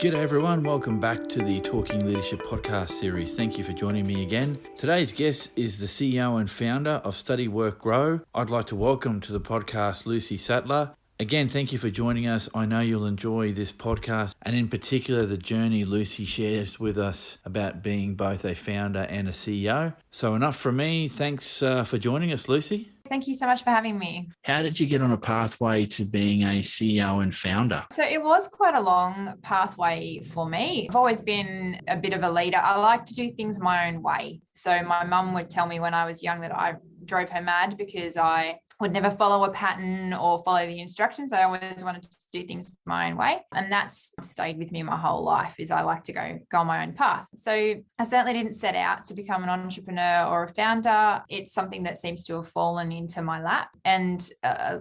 G'day everyone, welcome back to the Talking Leadership podcast series. Thank you for joining me again. Today's guest is the CEO and founder of Study Work Grow. I'd like to welcome to the podcast Lucy Sattler. Again, thank you for joining us. I know you'll enjoy this podcast and in particular the journey Lucy shares with us about being both a founder and a CEO. So enough from me. Thanks for joining us, Lucy. Thank you so much for having me. How did you get on a pathway to being a CEO and founder? So it was quite a long pathway for me. I've always been a bit of a leader. I like to do things my own way. So my mum would tell me when I was young that I drove her mad because I would never follow a pattern or follow the instructions. I always wanted to do things my own way. And that's stayed with me my whole life, is I like to go on my own path. So I certainly didn't set out to become an entrepreneur or a founder. It's something that seems to have fallen into my lap. And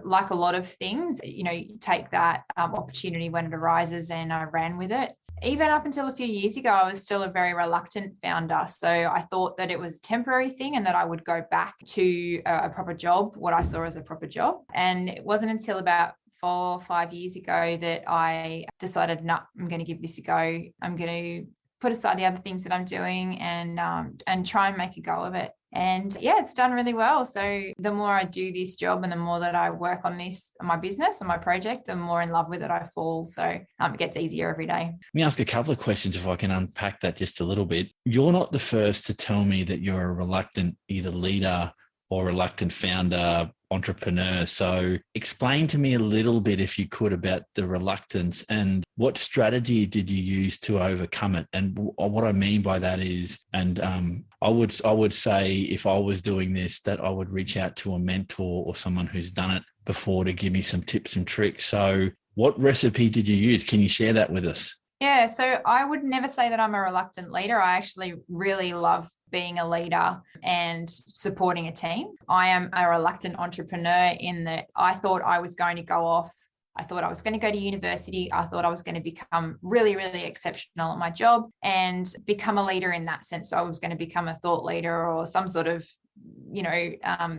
like a lot of things, you take that opportunity when it arises, and I ran with it. Even up until a few years ago, I was still a very reluctant founder. So I thought that it was a temporary thing and that I would go back to a proper job, what I saw as a proper job. And it wasn't until about 4 or 5 years ago that I decided, no, I'm going to give this a go. I'm going to put aside the other things that I'm doing and try and make a go of it. And yeah, it's done really well. So the more I do this job and the more that I work on this, my business and my project, the more in love with it I fall. So it gets easier every day. Let me ask a couple of questions if I can unpack that just a little bit. You're not the first to tell me that you're a reluctant either leader or reluctant founder, entrepreneur. So explain to me a little bit, if you could, about the reluctance and what strategy did you use to overcome it? And what I mean by that is, I would say if I was doing this, that I would reach out to a mentor or someone who's done it before to give me some tips and tricks. So what recipe did you use? Can you share that with us? Yeah, so I would never say that I'm a reluctant leader. I actually really love being a leader and supporting a team. I am a reluctant entrepreneur in that I thought I was going to go off. I thought I was going to go to university. I thought I was going to become really, really exceptional at my job and become a leader in that sense. So I was going to become a thought leader or some sort of,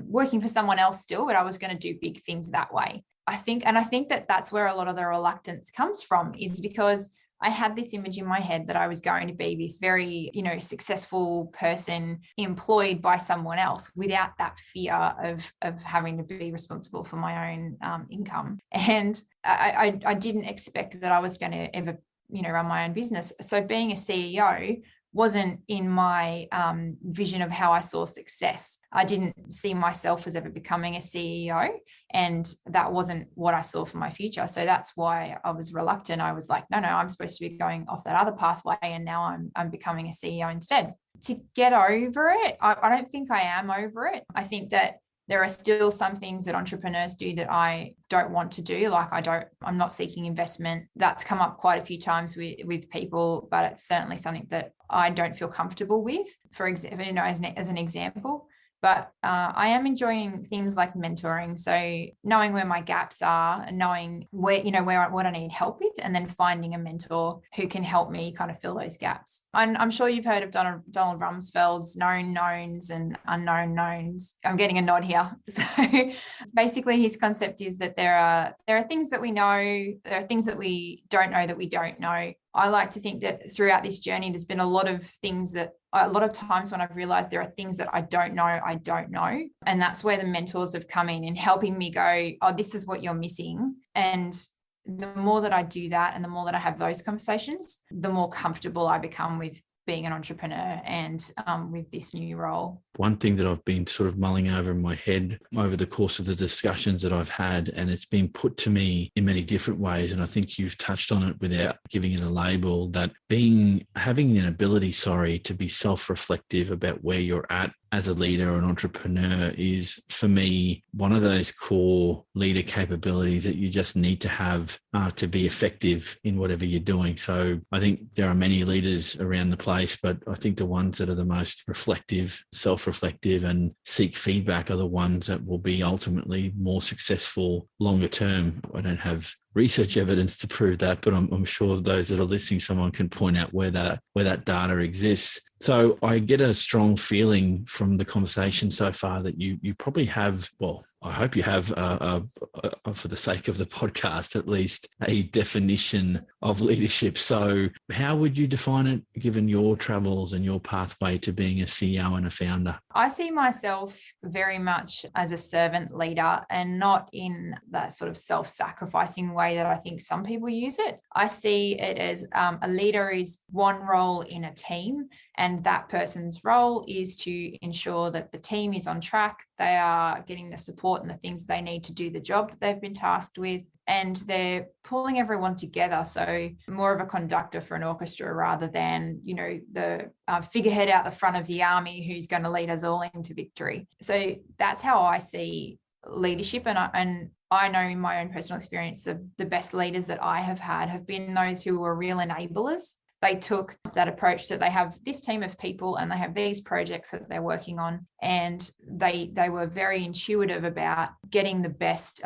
working for someone else still, but I was going to do big things that way. I think that that's where a lot of the reluctance comes from, is because I had this image in my head that I was going to be this very, successful person employed by someone else without that fear of having to be responsible for my own income. And I didn't expect that I was going to ever, run my own business. So being a CEO wasn't in my vision of how I saw success. I didn't see myself as ever becoming a CEO, and that wasn't what I saw for my future. So that's why I was reluctant. I was like, no, I'm supposed to be going off that other pathway, and now I'm becoming a CEO instead. To get over it, I don't think I am over it. I think that there are still some things that entrepreneurs do that I don't want to do. Like I'm not seeking investment. That's come up quite a few times with people, but it's certainly something that I don't feel comfortable with, for example, as an example. But I am enjoying things like mentoring. So knowing where my gaps are and knowing what I need help with, and then finding a mentor who can help me kind of fill those gaps. I'm sure you've heard of Donald Rumsfeld's known knowns and unknown knowns. I'm getting a nod here. So basically his concept is that there are things that we know, there are things that we don't know that we don't know. I like to think that throughout this journey, there's been a lot of times when I've realized there are things that I don't know. And that's where the mentors have come in helping me go, oh, this is what you're missing. And the more that I do that and the more that I have those conversations, the more comfortable I become with being an entrepreneur and with this new role. One thing that I've been sort of mulling over in my head over the course of the discussions that I've had, and it's been put to me in many different ways, and I think you've touched on it without giving it a label, that having an ability, to be self-reflective about where you're at as a leader or an entrepreneur is, for me, one of those core leader capabilities that you just need to have to be effective in whatever you're doing. So I think there are many leaders around the place, but I think the ones that are the most reflective, self-reflective and seek feedback are the ones that will be ultimately more successful longer term. I don't have research evidence to prove that, but I'm sure those that are listening, someone can point out where that data exists. So I get a strong feeling from the conversation so far that you probably have, well, I hope you have, for the sake of the podcast, at least a definition of leadership. So how would you define it, given your travels and your pathway to being a CEO and a founder? I see myself very much as a servant leader, and not in that sort of self-sacrificing way that I think some people use it. I see it as a leader is one role in a team, and that person's role is to ensure that the team is on track. They are getting the support and the things they need to do the job that they've been tasked with, and they're pulling everyone together. So more of a conductor for an orchestra rather than, the figurehead out the front of the army who's going to lead us all into victory. So that's how I see leadership. And I know in my own personal experience, the best leaders that I have had have been those who were real enablers. They took that approach that they have this team of people and they have these projects that they're working on. And they were very intuitive about getting the best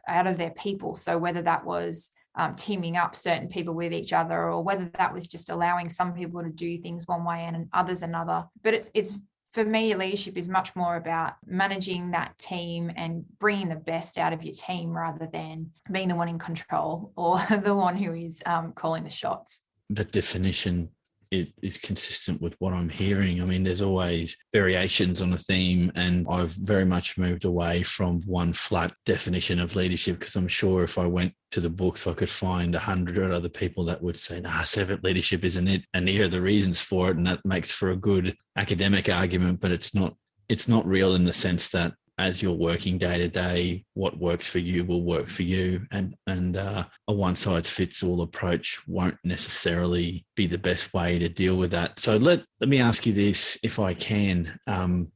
out of their people. So whether that was teaming up certain people with each other, or whether that was just allowing some people to do things one way and others another. But it's for me, leadership is much more about managing that team and bringing the best out of your team rather than being the one in control or the one who is calling the shots. That definition, it is consistent with what I'm hearing. I mean, there's always variations on a theme, and I've very much moved away from one flat definition of leadership, because I'm sure if I went to the books, I could find 100 other people that would say, servant leadership isn't it. And here are the reasons for it. And that makes for a good academic argument, but it's not real in the sense that as you're working day to day, what works for you will work for you. And a one size fits all approach won't necessarily be the best way to deal with that. So let me ask you this, if I can.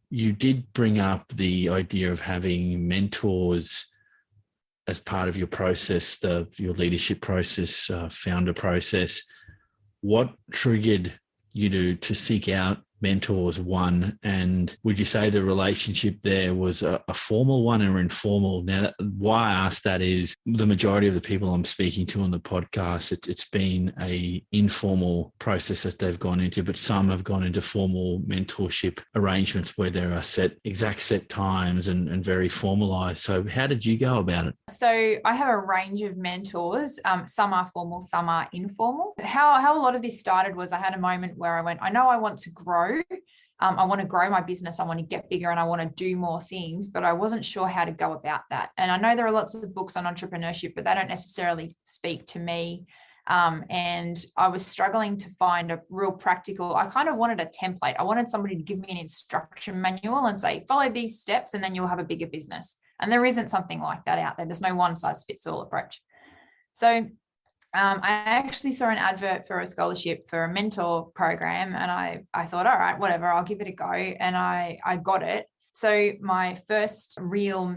You did bring up the idea of having mentors as part of your process, your leadership process, founder process. What triggered you to seek out mentors, one, and would you say the relationship there was a formal one or informal? Now, why I ask that is the majority of the people I'm speaking to on the podcast, it's been a informal process that they've gone into, but some have gone into formal mentorship arrangements where there are set times and very formalized. So how did you go about it? So I have a range of mentors. Some are formal, some are informal. How a lot of this started was I had a moment where I went, I know I want to grow. I want to grow my business. I want to get bigger and I want to do more things, but I wasn't sure how to go about that. And I know there are lots of books on entrepreneurship, but they don't necessarily speak to me. And I was struggling to find a real practical, I kind of wanted a template. I wanted somebody to give me an instruction manual and say, follow these steps and then you'll have a bigger business. And there isn't something like that out there. There's no one size fits all approach. So I actually saw an advert for a scholarship for a mentor program, and I thought, all right, whatever, I'll give it a go. And I got it. So my first real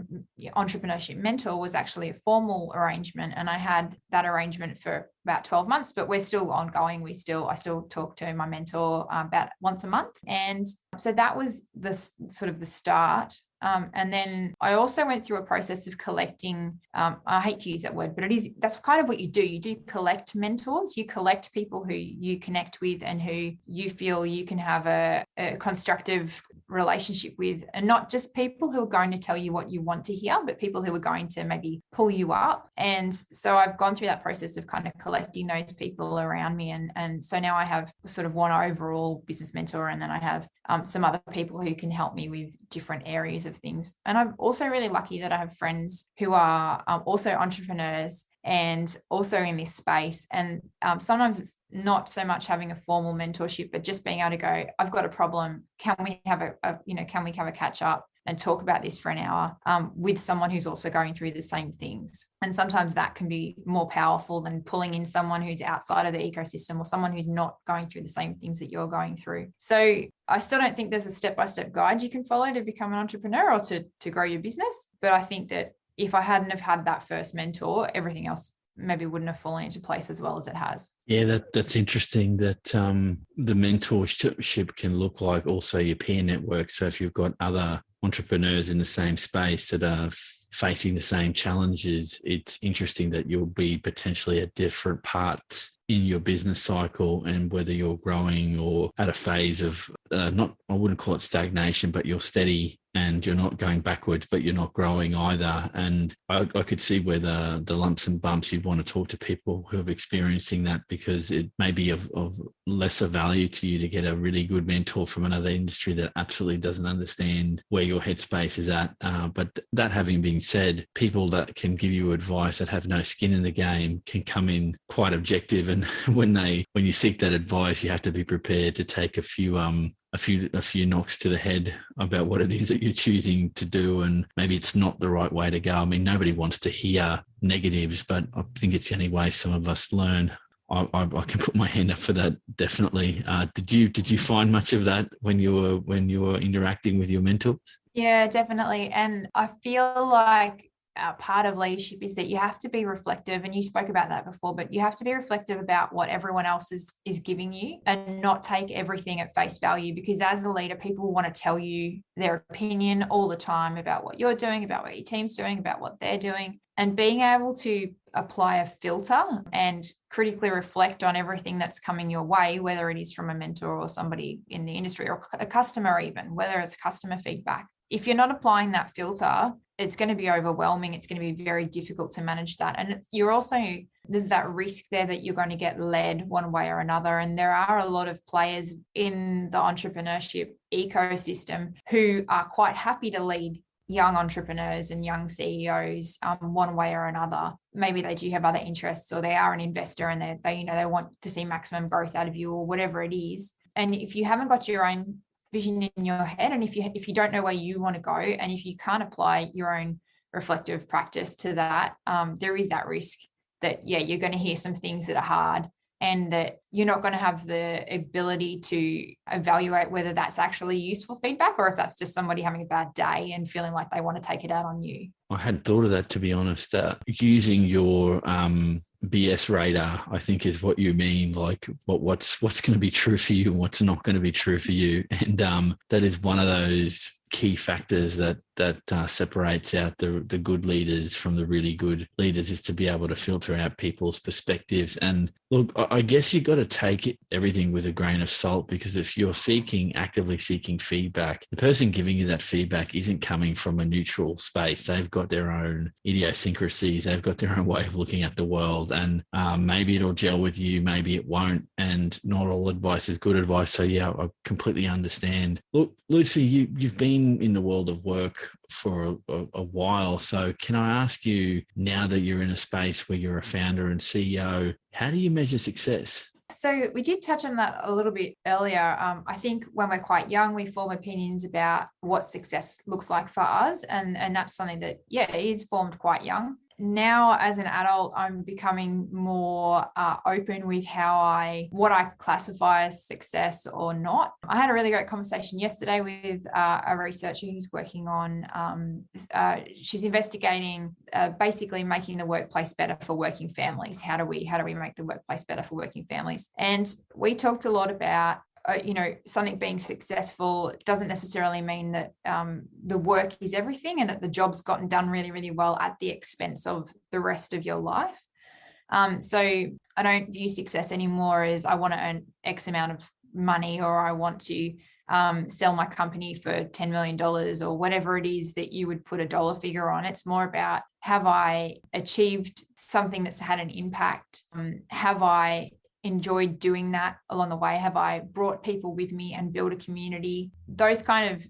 entrepreneurship mentor was actually a formal arrangement, and I had that arrangement for about 12 months, but we're still ongoing. I still talk to my mentor about once a month. And so that was the sort of the start. And then I also went through a process of collecting, I hate to use that word, but that's kind of what you do. You do collect mentors. You collect people who you connect with and who you feel you can have a constructive relationship with, and not just people who are going to tell you what you want to hear, but people who are going to maybe pull you up. And so I've gone through that process of kind of collecting those people around me. And so now I have sort of one overall business mentor, and then I have some other people who can help me with different areas of things. And I'm also really lucky that I have friends who are also entrepreneurs and also in this space. And sometimes it's not so much having a formal mentorship, but just being able to go, I've got a problem. Can we have a catch up and talk about this for an hour with someone who's also going through the same things? And sometimes that can be more powerful than pulling in someone who's outside of the ecosystem or someone who's not going through the same things that you're going through. So I still don't think there's a step-by-step guide you can follow to become an entrepreneur or to grow your business. But I think that if I hadn't have had that first mentor, everything else maybe wouldn't have fallen into place as well as it has. Yeah, that's interesting that the mentorship can look like also your peer network. So if you've got other entrepreneurs in the same space that are facing the same challenges, it's interesting that you'll be potentially at different parts in your business cycle and whether you're growing or at a phase of I wouldn't call it stagnation, but you're steady and you're not going backwards, but you're not growing either. And I could see where the lumps and bumps, you'd want to talk to people who are experiencing that, because it may be of lesser value to you to get a really good mentor from another industry that absolutely doesn't understand where your headspace is at. But that having been said, people that can give you advice that have no skin in the game can come in quite objective. And when you seek that advice, you have to be prepared to take a few knocks to the head about what it is that you're choosing to do, and maybe it's not the right way to go. I mean, nobody wants to hear negatives, but I think it's the only way some of us learn. I can put my hand up for that, definitely. Did you find much of that when you were interacting with your mentors? Yeah, definitely. And I feel like part of leadership is that you have to be reflective, and you spoke about that before, but you have to be reflective about what everyone else is giving you and not take everything at face value, because as a leader, people want to tell you their opinion all the time about what you're doing, about what your team's doing, about what they're doing. And being able to apply a filter and critically reflect on everything that's coming your way, whether it is from a mentor or somebody in the industry or a customer, even whether it's customer feedback. If you're not applying that filter, it's going to be overwhelming. It's going to be very difficult to manage that. And there's that risk there that you're going to get led one way or another. And there are a lot of players in the entrepreneurship ecosystem who are quite happy to lead young entrepreneurs and young CEOs one way or another. Maybe they do have other interests, or they are an investor and they want to see maximum growth out of you, or whatever it is. And if you haven't got your own vision in your head, and if you don't know where you want to go, and if you can't apply your own reflective practice to that, there is that risk that you're going to hear some things that are hard, and that you're not going to have the ability to evaluate whether that's actually useful feedback, or if that's just somebody having a bad day and feeling like they want to take it out on you. I hadn't thought of that, to be honest. Using your BS radar, I think, is what you mean. Like what's going to be true for you and what's not going to be true for you. And that is one of those key factors that separates out the good leaders from the really good leaders, is to be able to filter out people's perspectives. And look, I guess you've got to take everything with a grain of salt, because if you're actively seeking feedback, the person giving you that feedback isn't coming from a neutral space. They've got their own idiosyncrasies. They've got their own way of looking at the world, and maybe it'll gel with you, maybe it won't. And not all advice is good advice. So yeah, I completely understand. Look, Lucy, you've been in the world of work for a while. So can I ask you, now that you're in a space where you're a founder and CEO, how do you measure success? So we did touch on that a little bit earlier. I think when we're quite young, we form opinions about what success looks like for us. And that's something that, is formed quite young. Now, as an adult, I'm becoming more open with what I classify as success or not. I had a really great conversation yesterday with a researcher who's working on, she's investigating basically making the workplace better for working families. How do we make the workplace better for working families? And we talked a lot about something being successful doesn't necessarily mean that the work is everything, and that the job's gotten done really, really well at the expense of the rest of your life. So I don't view success anymore as I want to earn X amount of money, or I want to sell my company for $10 million, or whatever it is that you would put a dollar figure on. It's more about, have I achieved something that's had an impact? Have I enjoyed doing that along the way? Have I brought people with me and built a community? Those kind of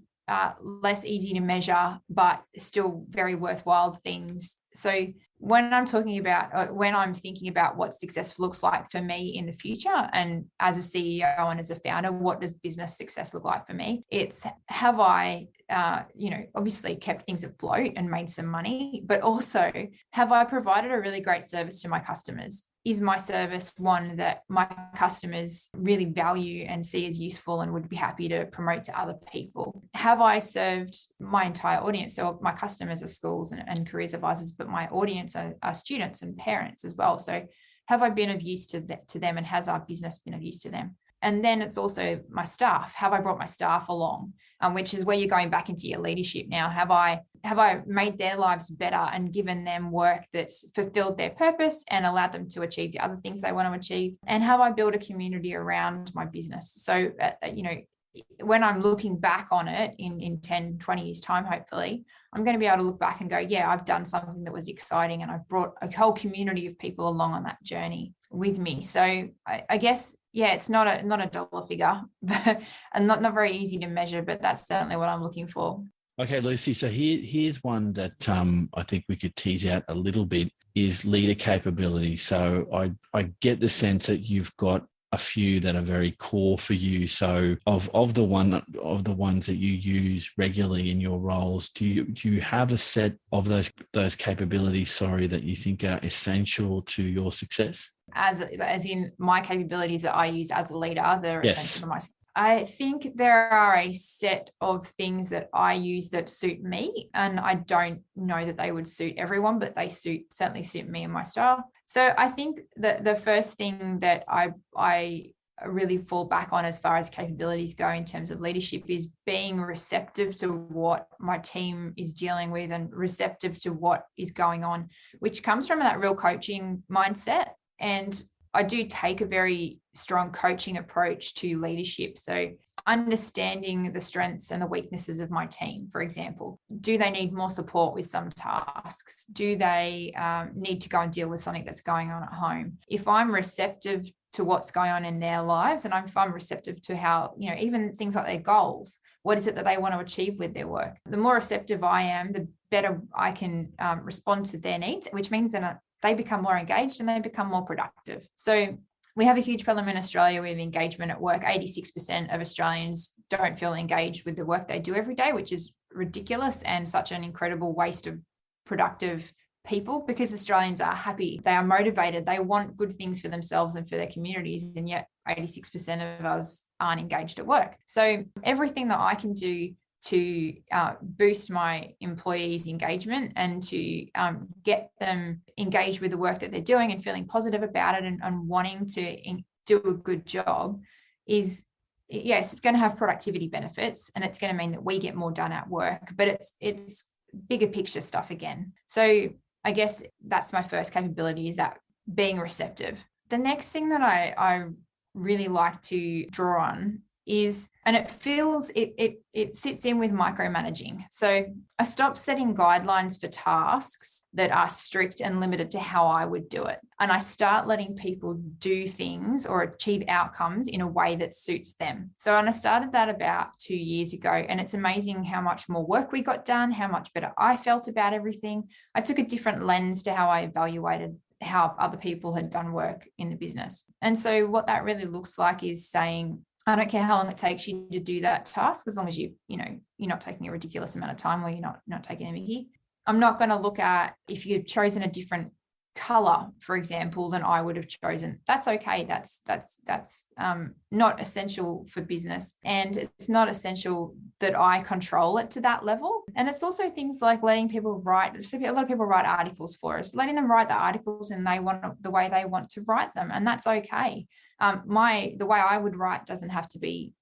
less easy to measure, but still very worthwhile things. So when I'm thinking about what success looks like for me in the future, and as a CEO and as a founder, what does business success look like for me? It's, have I, obviously kept things afloat and made some money, but also, have I provided a really great service to my customers? Is my service one that my customers really value and see as useful and would be happy to promote to other people? Have I served my entire audience? So my customers are schools and careers advisors, but my audience are students and parents as well. So have I been of use to them, and has our business been of use to them? And then it's also my staff. Have I brought my staff along? Which is where you're going back into your leadership now. Have I made their lives better and given them work that's fulfilled their purpose and allowed them to achieve the other things they want to achieve? And have I built a community around my business? So, when I'm looking back on it in 10, 20 years time, hopefully, I'm going to be able to look back and go, yeah, I've done something that was exciting and I've brought a whole community of people along on that journey with me. So I guess, yeah, it's not a dollar figure, but and not very easy to measure, but that's certainly what I'm looking for. Okay, Lucy. So here's one that I think we could tease out a little bit is leader capability. So I get the sense that you've got a few that are very core for you. So of the ones that you use regularly in your roles, do you have a set of those capabilities, that you think are essential to your success? As in my capabilities that I use as a leader, that are Yes. essential to my. I think there are a set of things that I use that suit me, and I don't know that they would suit everyone, but they certainly suit me and my style. So I think that the first thing that I really fall back on as far as capabilities go in terms of leadership is being receptive to what my team is dealing with and receptive to what is going on, which comes from that real coaching mindset. And I do take a very strong coaching approach to leadership. So understanding the strengths and the weaknesses of my team, for example. Do they need more support with some tasks? Do they need to go and deal with something that's going on at home? If I'm receptive to what's going on in their lives, and if I'm receptive to how, even things like their goals, what is it that they want to achieve with their work? The more receptive I am, the better I can respond to their needs, which means that they become more engaged and they become more productive. So we have a huge problem in Australia with engagement at work. 86% of Australians don't feel engaged with the work they do every day, which is ridiculous and such an incredible waste of productive people, because Australians are happy, they are motivated, they want good things for themselves and for their communities, and yet 86% of us aren't engaged at work. So everything that I can do to boost my employees' engagement and to get them engaged with the work that they're doing and feeling positive about it and wanting to do a good job is, yes, it's going to have productivity benefits and it's going to mean that we get more done at work, but it's bigger picture stuff again. So I guess that's my first capability, is that being receptive. The next thing that I really like to draw on is, and it sits in with micromanaging. So I stopped setting guidelines for tasks that are strict and limited to how I would do it. And I start letting people do things or achieve outcomes in a way that suits them. So, and I started that about 2 years ago, and it's amazing how much more work we got done, how much better I felt about everything. I took a different lens to how I evaluated how other people had done work in the business. And so what that really looks like is saying, I don't care how long it takes you to do that task, as long as you're not taking a ridiculous amount of time, or you're not taking a mickey. I'm not going to look at if you've chosen a different color, for example, than I would have chosen. That's okay. That's not essential for business, and it's not essential that I control it to that level. And it's also things like letting people write. So a lot of people write articles for us, letting them write the articles and they want the way they want to write them, and that's okay. The way I would write doesn't have to be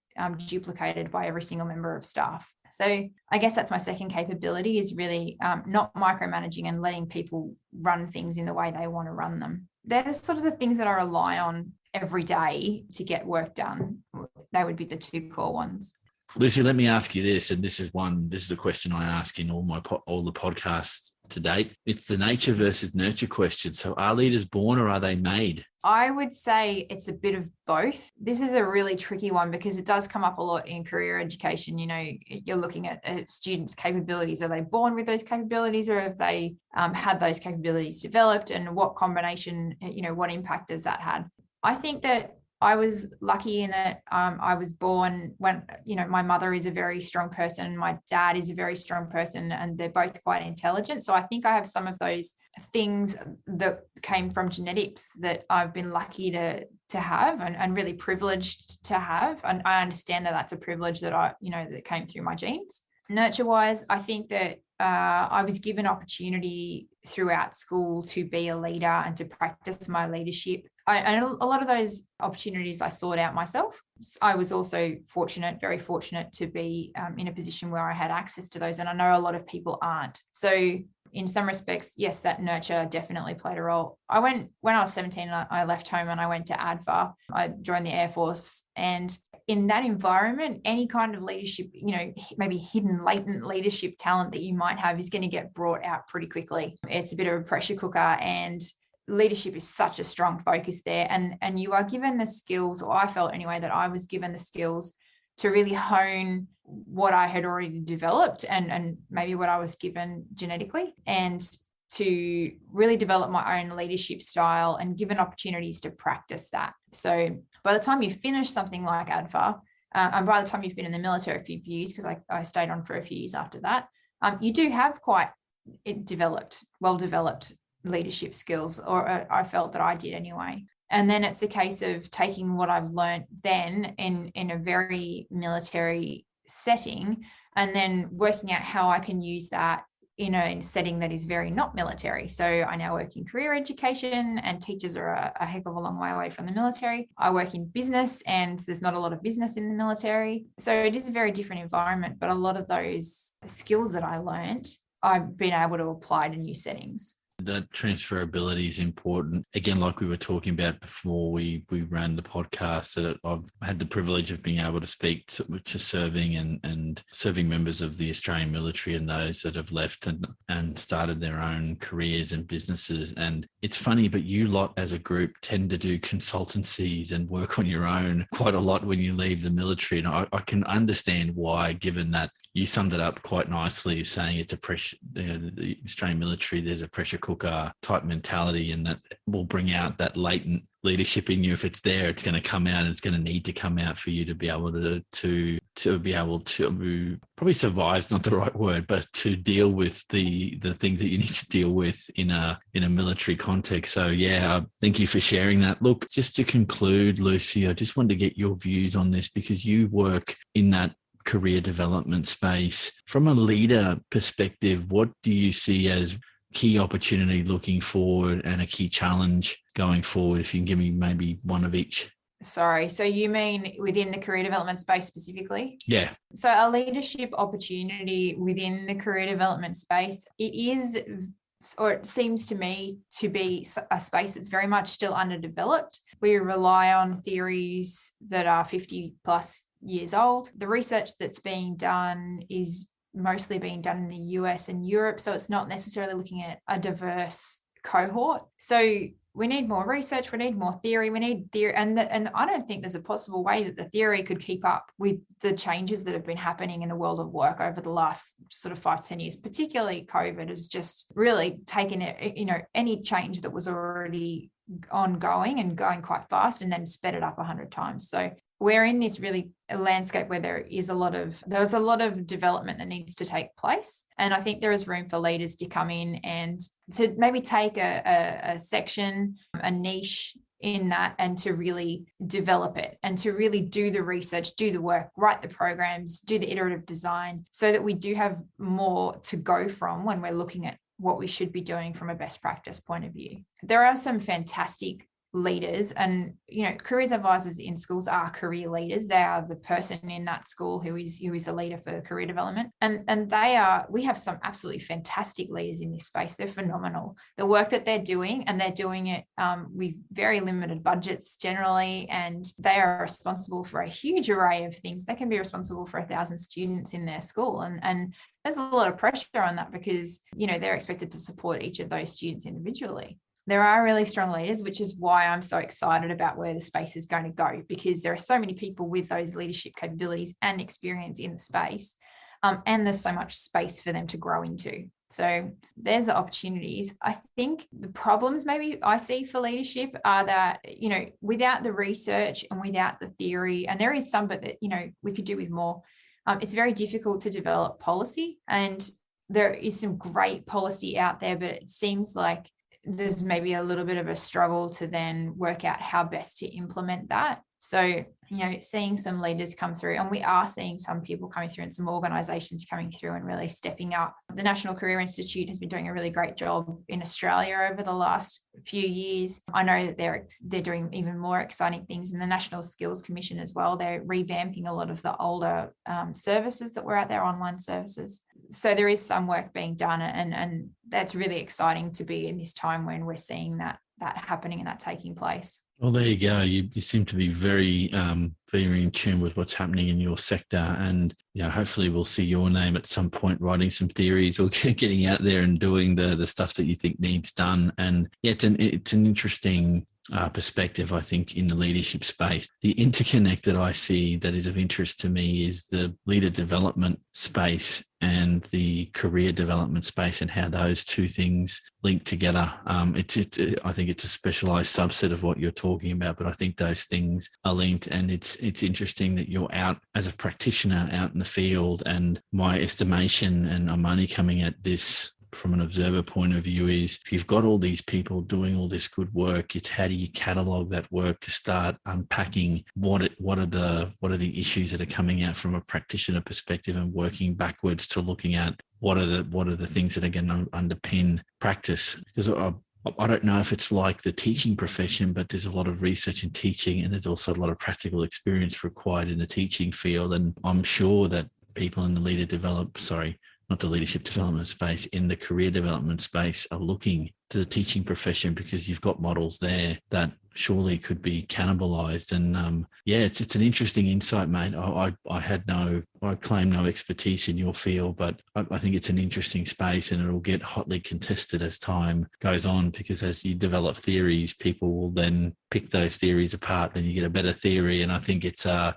duplicated by every single member of staff. So I guess that's my second capability, is really not micromanaging and letting people run things in the way they want to run them. They're sort of the things that I rely on every day to get work done. They would be the two core ones. Lucy, let me ask you this, and this is a question I ask in all the podcasts to date. It's the nature versus nurture question. So are leaders born or are they made? I would say it's a bit of both. This is a really tricky one because it does come up a lot in career education. You're looking at students' capabilities. Are they born with those capabilities, or have they had those capabilities developed, and what combination, what impact has that had? I think that I was lucky in that I was born when, my mother is a very strong person, my dad is a very strong person, and they're both quite intelligent. So I think I have some of those things that came from genetics that I've been lucky to have and really privileged to have. And I understand that that's a privilege that that came through my genes. Nurture-wise, I think that I was given opportunity throughout school to be a leader and to practice my leadership And a lot of those opportunities I sought out myself. I was also fortunate, very fortunate to be in a position where I had access to those. And I know a lot of people aren't. So in some respects, yes, that nurture definitely played a role. When I was 17, I left home and I went to ADVA. I joined the Air Force. And in that environment, any kind of leadership, maybe hidden, latent leadership talent that you might have is going to get brought out pretty quickly. It's a bit of a pressure cooker, and leadership is such a strong focus there. And you are given the skills, or I felt anyway, that I was given the skills to really hone what I had already developed and maybe what I was given genetically, and to really develop my own leadership style and given opportunities to practice that. So by the time you finish something like ADVA, and by the time you've been in the military a few years, because I stayed on for a few years after that, you do have quite well-developed leadership skills, or I felt that I did anyway. And then it's a case of taking what I've learned then in a very military setting, and then working out how I can use that in a setting that is very not military. So I now work in career education, and teachers are a heck of a long way away from the military. I work in business, and there's not a lot of business in the military. So it is a very different environment, but a lot of those skills that I learned, I've been able to apply to new settings. That transferability is important. Again, like we were talking about before we ran the podcast, that I've had the privilege of being able to speak to serving and serving members of the Australian military and those that have left and started their own careers and businesses. And it's funny, but you lot as a group tend to do consultancies and work on your own quite a lot when you leave the military. And I can understand why, given that you summed it up quite nicely, saying it's a pressure, the Australian military, there's a pressure cooker type mentality, and that will bring out that latent leadership in you. If it's there, it's going to come out, and it's going to need to come out for you to be able to be able to probably survive is not the right word, but to deal with the things that you need to deal with in a military context. So yeah, thank you for sharing that. Look, just to conclude, Lucy, I just wanted to get your views on this, because you work in that career development space. From a leader perspective, what do you see as key opportunity looking forward and a key challenge going forward? If you can give me maybe one of each. Sorry, so you mean within the career development space specifically? Yeah. So a leadership opportunity within the career development space, it is, or it seems to me to be a space that's very much still underdeveloped. We rely on theories that are 50 plus years old. The research that's being done is mostly being done in the US and Europe, so it's not necessarily looking at a diverse cohort. So we need more research, we need more theory, we need theory, and I don't think there's a possible way that the theory could keep up with the changes that have been happening in the world of work over the last sort of 5-10 years. Particularly COVID has just really taken it, any change that was already ongoing and going quite fast, and then sped it up 100 times. So we're in this really a landscape where there's a lot of development that needs to take place. And I think there is room for leaders to come in and to maybe take a section, a niche in that, and to really develop it, and to really do the research, do the work, write the programs, do the iterative design, so that we do have more to go from when we're looking at what we should be doing from a best practice point of view. There are some fantastic leaders, and careers advisors in schools are career leaders. They are the person in that school who is the leader for career development, and we have some absolutely fantastic leaders in this space. They're phenomenal, the work that they're doing, and they're doing it with very limited budgets generally, and they are responsible for a huge array of things. They can be responsible for 1,000 students in their school, and there's a lot of pressure on that, because they're expected to support each of those students individually. There are really strong leaders, which is why I'm so excited about where the space is going to go, because there are so many people with those leadership capabilities and experience in the space, and there's so much space for them to grow into. So there's the opportunities. I think the problems maybe I see for leadership are that, without the research and without the theory, and there is some, but that, we could do with more, it's very difficult to develop policy. And there is some great policy out there, but it seems like there's maybe a little bit of a struggle to then work out how best to implement that. So, seeing some leaders come through, and we are seeing some people coming through and some organizations coming through and really stepping up. The National Career Institute has been doing a really great job in Australia over the last few years. I know that they're doing even more exciting things in the National Skills Commission as well. They're revamping a lot of the older services that were out there, online services. So there is some work being done, and that's really exciting to be in this time when we're seeing that happening and that taking place. Well, there you go. You seem to be very, very in tune with what's happening in your sector, and hopefully we'll see your name at some point writing some theories or getting out there and doing the stuff that you think needs done. And yeah, it's an interesting perspective, I think, in the leadership space. The interconnect that I see that is of interest to me is the leader development space and the career development space, and how those two things link together. I think it's a specialized subset of what you're talking about, but I think those things are linked, and it's interesting that you're out as a practitioner out in the field. And my estimation, and I'm only coming at this from an observer point of view, is if you've got all these people doing all this good work, it's how do you catalog that work to start unpacking what are the issues that are coming out from a practitioner perspective, and working backwards to looking at what are the things that are going to underpin practice. Because I don't know if it's like the teaching profession, but there's a lot of research in teaching, and there's also a lot of practical experience required in the teaching field. And I'm sure that people in the not the leadership development space, in the career development space, are looking to the teaching profession, because you've got models there that surely could be cannibalized. And it's an interesting insight, mate. I claim no expertise in your field, but I think it's an interesting space, and it'll get hotly contested as time goes on, because as you develop theories, people will then pick those theories apart, then you get a better theory. And I think it's an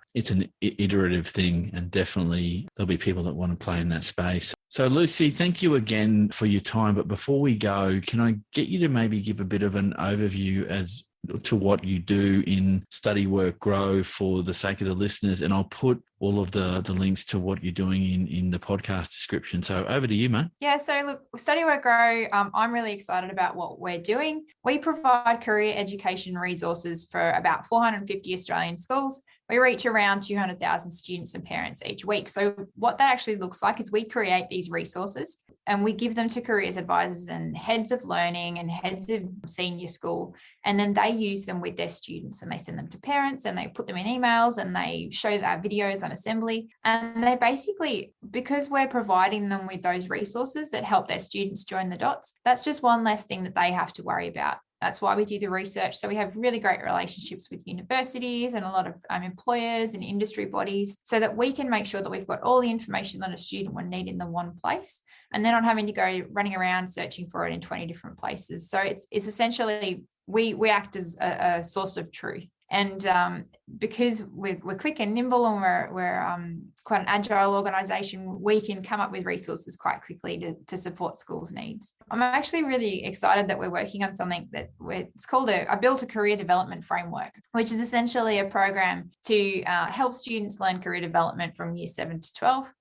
iterative thing, and definitely there'll be people that want to play in that space. So Lucy, thank you again for your time. But before we go, can I get you to maybe give a bit of an overview as to what you do in Study Work Grow for the sake of the listeners? And I'll put all of the links to what you're doing in the podcast description. So over to you, mate. Yeah, so look, Study Work Grow, I'm really excited about what we're doing. We provide career education resources for about 450 Australian schools. We reach around 200,000 students and parents each week. So what that actually looks like is we create these resources and we give them to careers advisors and heads of learning and heads of senior school. And then they use them with their students, and they send them to parents, and they put them in emails, and they show our videos on assembly. And they basically, because we're providing them with those resources that help their students join the dots, that's just one less thing that they have to worry about. That's why we do the research. So we have really great relationships with universities and a lot of employers and industry bodies, so that we can make sure that we've got all the information that a student would need in the one place, and they're not having to go running around searching for it in 20 different places. So it's essentially, we act as a source of truth. And because we're quick and nimble, and we're quite an agile organisation, we can come up with resources quite quickly to support schools' needs. I'm actually really excited that we're working on something it's called I built a career development framework, which is essentially a program to help students learn career development from year 7 to 12.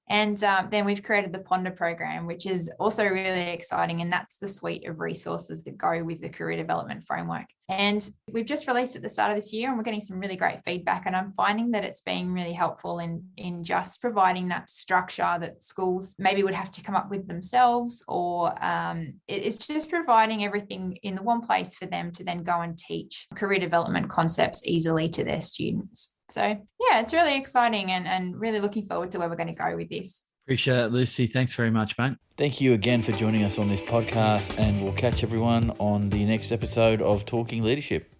And then we've created the Ponder program, which is also really exciting. And that's the suite of resources that go with the career development framework. And we've just released at the start of this year, and we're getting some really great feedback. And I'm finding that it's being really helpful in just providing that structure that schools maybe would have to come up with themselves, or it's just providing everything in the one place for them to then go and teach career development concepts easily to their students. So yeah, it's really exciting, and really looking forward to where we're going to go with this. Appreciate it, Lucy. Thanks very much, mate. Thank you again for joining us on this podcast, and we'll catch everyone on the next episode of Talking Leadership.